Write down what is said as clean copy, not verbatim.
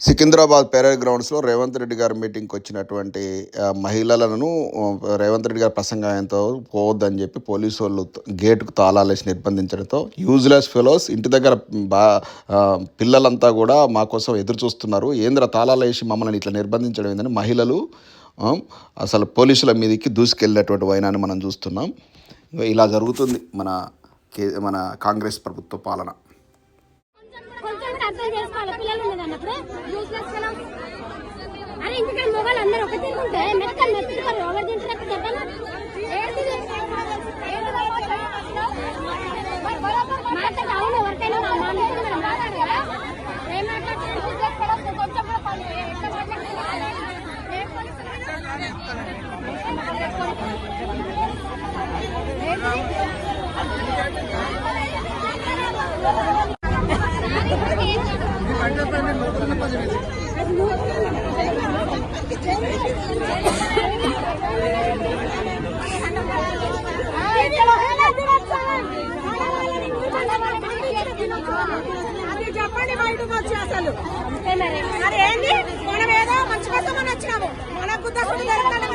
Secunderabad parade గ్రౌండ్స్లో రేవంత్ రెడ్డి గారి మీటింగ్కి వచ్చినటువంటి మహిళలను రేవంత్ రెడ్డి గారి ప్రసంగంతో పోవద్దని చెప్పి పోలీసు వాళ్ళు గేటుకు తాళాలేసి నిర్బంధించడంతో యూజ్లెస్ ఫెలోస్ ఇంటి దగ్గర పిల్లలంతా కూడా మా కోసం ఎదురు చూస్తున్నారు, ఏంద్ర తాళాలు వేసి మమ్మల్ని ఇట్లా నిర్బంధించడం ఏందని మహిళలు అసలు పోలీసుల మీదకి దూసుకెళ్ళేటువంటి వైనాన్ని మనం చూస్తున్నాం. ఇలా జరుగుతుంది మన కాంగ్రెస్ ప్రభుత్వ పాలన. అరే ఇంకా మొబైల్ అందరూ ఒక తిరుగుంటే మెత్తలు మెత్తుతారు ఎవరు తింటున్నట్టు చెప్పాను. అవును ఎవరికైనా చెప్పండి బయటకు వచ్చి అసలు అది ఏంది, మనం ఏదో మంచి కోసం అని వచ్చినాము, మనకు దశలు జరగాలి.